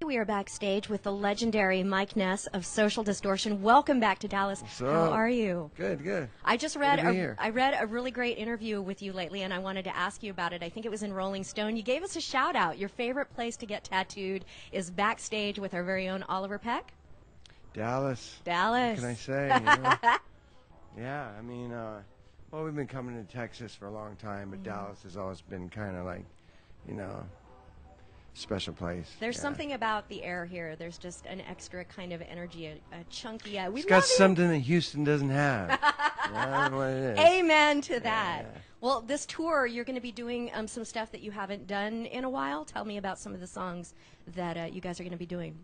We are backstage with the legendary Mike Ness of Social Distortion. Welcome back to Dallas. How are you? Good, good. I just read I read a really great interview with you lately, and I wanted to ask you about it. I think it was in Rolling Stone. You gave us a shout out. Your favorite place to get tattooed is backstage with our very own Oliver Peck. Dallas. Dallas. What can I say? You know? Yeah, I mean, well, we've been coming to Texas for a long time, but Dallas has always been kind of like, you know, special place. There's something about the air here. There's just an extra kind of energy, a chunky. It's got something that Houston doesn't have. I don't know what it is. Amen to that. Yeah. Well, this tour, you're going to be doing some stuff that you haven't done in a while. Tell me about some of the songs that you guys are going to be doing.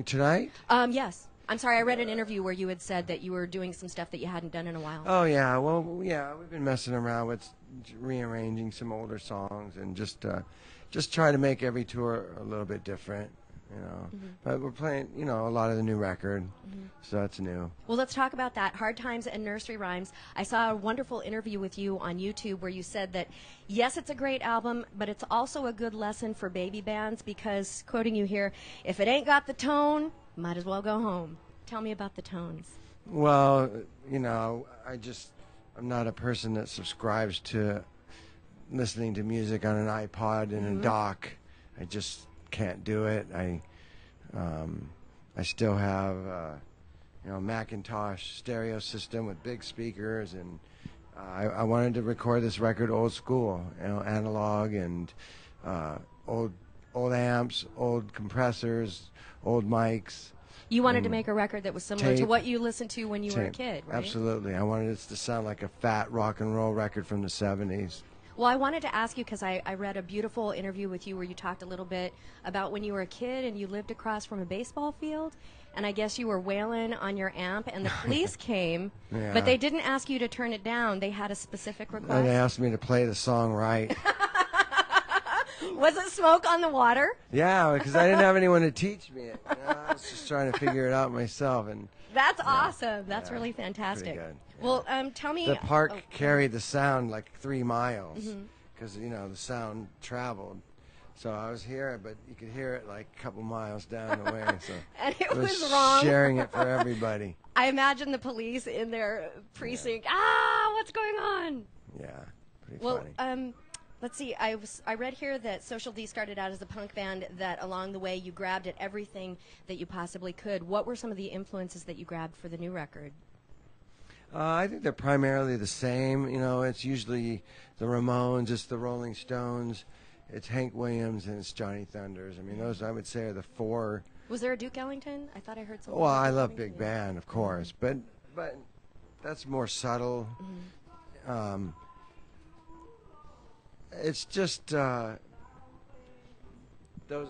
Tonight? Yes. I'm sorry, I read an interview where you had said that you were doing some stuff that you hadn't done in a while. Oh, yeah. Well, yeah, we've been messing around with rearranging some older songs and just try to make every tour a little bit different, you know. But we're playing, you know, a lot of the new record, so that's new. Well, let's talk about that. Hard Times and Nursery Rhymes. I saw a wonderful interview with you on YouTube where you said that, yes, it's a great album, but it's also a good lesson for baby bands because, quoting you here, if it ain't got the tone, might as well go home. Tell me about the tones. Well, you know, I'm not a person that subscribes to listening to music on an iPod and a dock. I just can't do it. I still have you know, Macintosh stereo system with big speakers, and I wanted to record this record old school, you know, analog and old amps, old compressors, old mics. You wanted to make a record that was similar to what you listened to when you were a kid, right? Absolutely. I wanted it to sound like a fat rock and roll record from the 70s. Well, I wanted to ask you because I read a beautiful interview with you where you talked a little bit about when you were a kid and you lived across from a baseball field, and I guess you were wailing on your amp and the police came, but they didn't ask you to turn it down. They had a specific request. And they asked me to play the song right. Was it Smoke on the Water? Yeah, because I didn't have anyone to teach me it. You know, I was just trying to figure it out myself. And that's awesome. That's really fantastic. Pretty good. Yeah. Well, tell me. The park carried the sound like 3 miles because, you know, the sound traveled. So I was here, but you could hear it like a couple miles down the way. So and it was wrong. Sharing it for everybody. I imagine the police in their precinct. What's going on? Yeah, pretty funny. Well, let's see. I read here that Social D started out as a punk band. That along the way you grabbed at everything that you possibly could. What were some of the influences that you grabbed for the new record? I think they're primarily the same. You know, it's usually the Ramones, it's the Rolling Stones, it's Hank Williams, and it's Johnny Thunders. I mean, those I would say are the 4. Was there a Duke Ellington? I thought I heard something. Well, I love big band, of course, but that's more subtle. It's just those are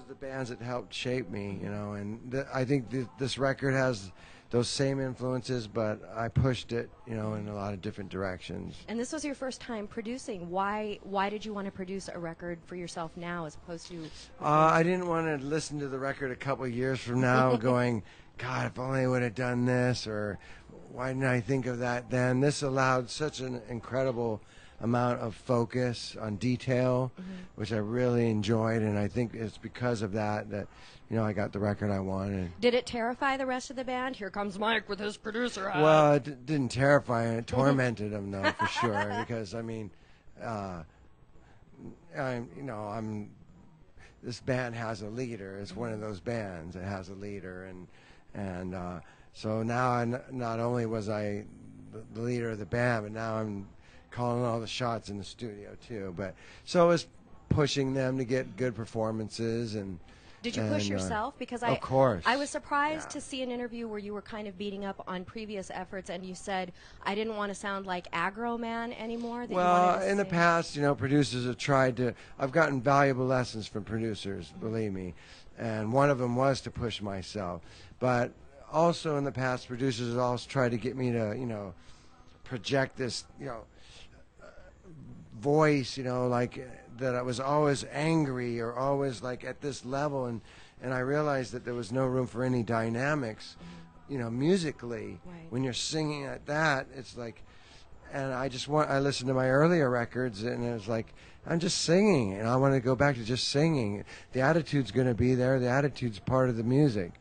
the bands that helped shape me, you know, and I think this record has those same influences, but I pushed it, you know, in a lot of different directions. And this was your first time producing. Why did you want to produce a record for yourself now as opposed to... I didn't want to listen to the record a couple of years from now going, God, if only I would have done this, or why didn't I think of that then? This allowed such an incredible amount of focus on detail, which I really enjoyed, and I think it's because of that, you know, I got the record I wanted. Did it terrify the rest of the band? Here comes Mike with his producer hat. Well, it didn't terrify him. It tormented him, though, for sure, because, I mean, this band has a leader. It's one of those bands that has a leader, and so now not only was I the leader of the band, but now I'm calling all the shots in the studio too. But so it was pushing them to get good performances. And did you push yourself? Because of course. I was surprised to see an interview where you were kind of beating up on previous efforts, and you said, I didn't want to sound like Aggro Man anymore. That well, in the past, you know, producers have tried to, I've gotten valuable lessons from producers, believe me, and one of them was to push myself. But also in the past, producers have also tried to get me to, you know, project this, you know, voice, you know, like that I was always angry or always like at this level, and I realized that there was no room for any dynamics, you know, musically. Right. When you're singing at that, it's like, and I listened to my earlier records, and it was like, I'm just singing, and I want to go back to just singing. The attitude's going to be there. The attitude's part of the music.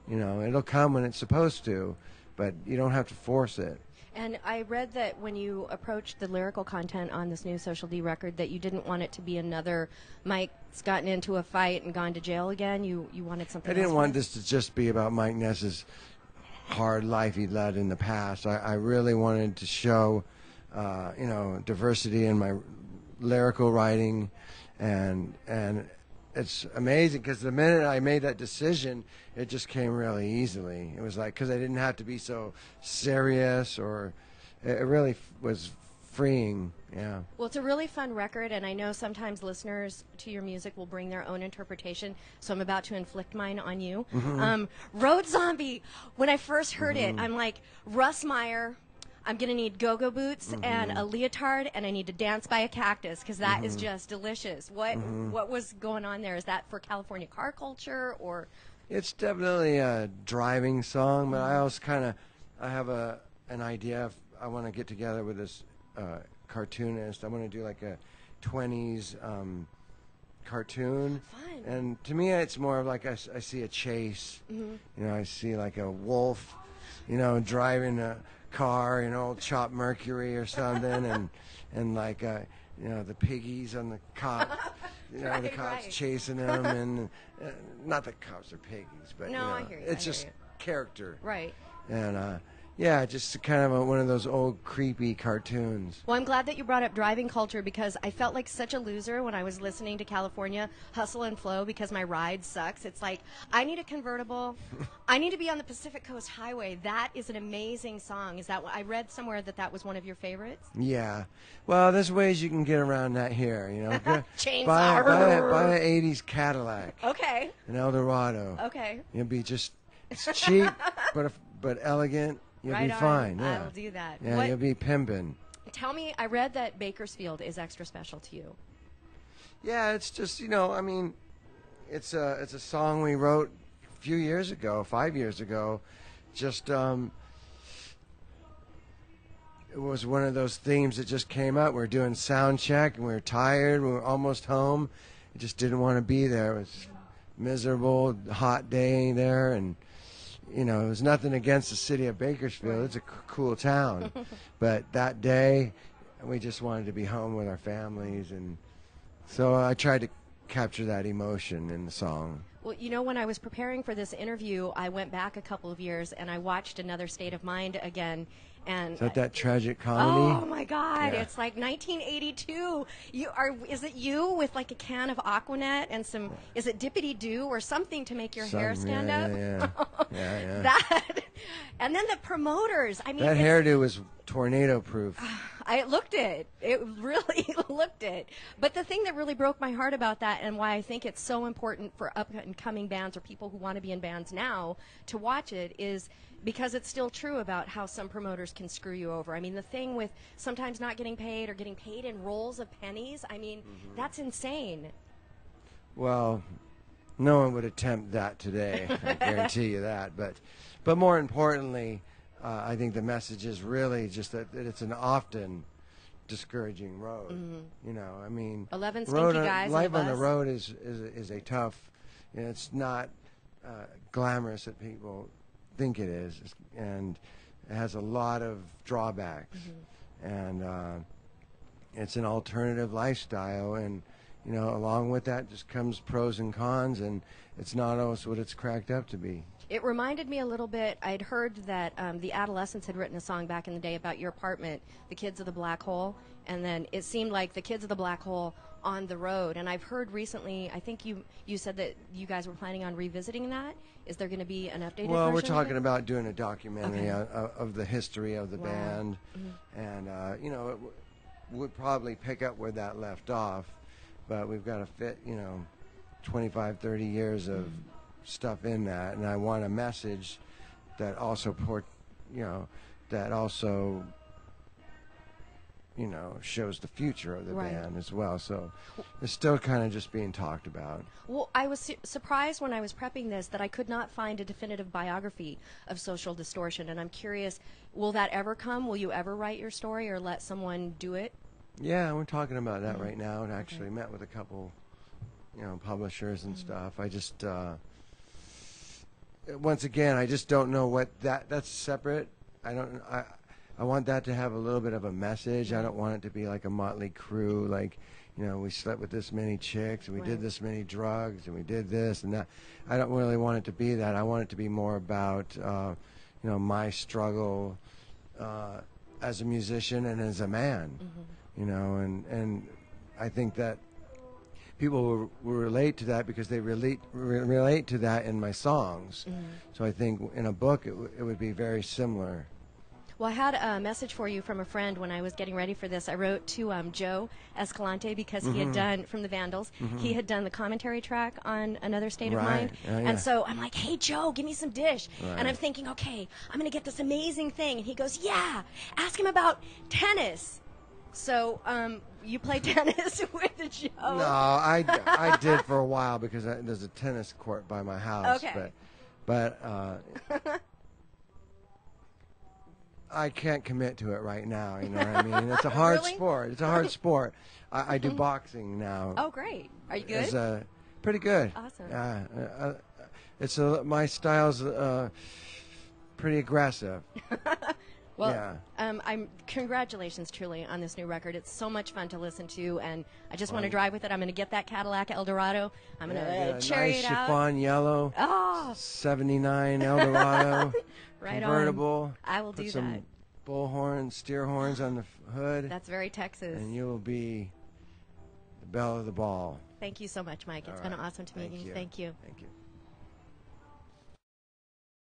You know, it'll come when it's supposed to, but you don't have to force it. And I read that when you approached the lyrical content on this new Social D record, that you didn't want it to be another Mike's gotten into a fight and gone to jail again. You wanted something else. I didn't want this to just be about Mike Ness's hard life he led in the past. I really wanted to show, you know, diversity in my lyrical writing, and it's amazing because the minute I made that decision, it just came really easily. It was like, because I didn't have to be so serious, or it really was freeing. Yeah. Well, it's a really fun record, and I know sometimes listeners to your music will bring their own interpretation, so I'm about to inflict mine on you. Road Zombie, when I first heard it, I'm like, Russ Meyer, I'm going to need go-go boots and a leotard, and I need to dance by a cactus, because that is just delicious. What was going on there? Is that for California car culture, or? It's definitely a driving song, but I also I have an idea. I want to get together with this cartoonist. I want to do like a 20s cartoon. Fun. And to me, it's more of like I see a chase. You know, I see like a wolf, you know, driving a car, you know, Chop Mercury or something, and like you know, the piggies on the cop, you know, the cops chasing them, and not that cops are piggies, but no, you know, I hear you. it's just character, right? And yeah, just kind of one of those old creepy cartoons. Well, I'm glad that you brought up driving culture, because I felt like such a loser when I was listening to California Hustle and Flow, because my ride sucks. It's like, I need a convertible. I need to be on the Pacific Coast Highway. That is an amazing song. Is that what I read somewhere, that was one of your favorites? Yeah. Well, there's ways you can get around that here, you know. Chainsaw. Buy an 80s Cadillac. Okay. An Eldorado. Okay. It'll be it's cheap, but elegant. You'll right be on. fine. Yeah. I'll do that. Yeah, you'll be pimping. Tell me, I read that Bakersfield is extra special to you. Yeah, it's just, you know, I mean, it's a song we wrote a few years ago, 5 years ago. Just it was one of those themes that just came up. We were doing sound check, and we were tired. We were almost home. We just didn't want to be there. It was miserable, hot day there, and you know, it was nothing against the city of Bakersfield. It's a cool town. But that day, we just wanted to be home with our families. And so I tried to capture that emotion in the song. Well, you know, when I was preparing for this interview, I went back a couple of years, and I watched Another State of Mind again. And Is that tragic comedy? Oh my God! Yeah. It's like 1982. Is it you with like a can of Aquanet and some? Is it Dippity Doo or something to make your hair stand up? Yeah. That, and then the promoters. I mean, that hairdo was tornado proof. I looked it. It really looked it. But the thing that really broke my heart about that, and why I think it's so important for up and coming bands or people who want to be in bands now to watch it, is because it's still true about how some promoters can screw you over. I mean, the thing with sometimes not getting paid or getting paid in rolls of pennies, I mean, that's insane. Well, no one would attempt that today. I guarantee you that. But more importantly, I think the message is really just that it's an often discouraging road. You know, I mean, 11 stinky guys life on on the bus. road is a tough. You know, it's not glamorous that people think it is, and it has a lot of drawbacks, and it's an alternative lifestyle, and you know, along with that just comes pros and cons, and it's not always what it's cracked up to be. It reminded me a little bit, I'd heard that the Adolescents had written a song back in the day about your apartment, The Kids of the Black Hole, and then it seemed like The Kids of the Black Hole on the road. And I've heard recently, I think you said that you guys were planning on revisiting that. Is there going to be an updated Well, we're version talking of it? about doing a documentary of the history of the band, and you know, it would probably pick up where that left off, but we've got to fit, you know, 25, 30 years of stuff in that, and I want a message that also that also you know, shows the future of the Right. band as well. So it's still kind of just being talked about. Well, I was surprised when I was prepping this that I could not find a definitive biography of Social Distortion, and I'm curious, will that ever come? Will you ever write your story or let someone do it? Yeah, we're talking about that right now, and actually met with a couple, you know, publishers and stuff. I just, once again, I just don't know what that's separate. I want that to have a little bit of a message. I don't want it to be like a motley crew, like, you know, we slept with this many chicks, and we did this many drugs, and we did this and that. I don't really want it to be that. I want it to be more about, you know, my struggle as a musician and as a man, you know, and I think that people will relate to that because they relate to that in my songs. So I think in a book it would be very similar. Well, I had a message for you from a friend when I was getting ready for this. I wrote to Joe Escalante because he had done, from the Vandals, he had done the commentary track on Another State of Mind. And so I'm like, hey, Joe, give me some dish. And I'm thinking, okay, I'm going to get this amazing thing. And he goes, yeah, ask him about tennis. So you play tennis with Joe? No, I did for a while because there's a tennis court by my house. Okay. But I can't commit to it right now. You know what I mean? It's a hard sport. It's a hard sport. I do boxing now. Oh, great. Are you good? It's pretty good. Awesome. It's my style's pretty aggressive. Well, congratulations truly on this new record. It's so much fun to listen to, and I just want to drive with it. I'm going to get that Cadillac Eldorado. I'm going to cherry nice it out. chiffon yellow. Oh, 79 Eldorado. right Convertible. on. I will do Put some that. bull horns, steer horns on the hood. That's very Texas. And you will be the belle of the ball. Thank you so much, Mike. It's been awesome to meet you. Thank you. Thank you.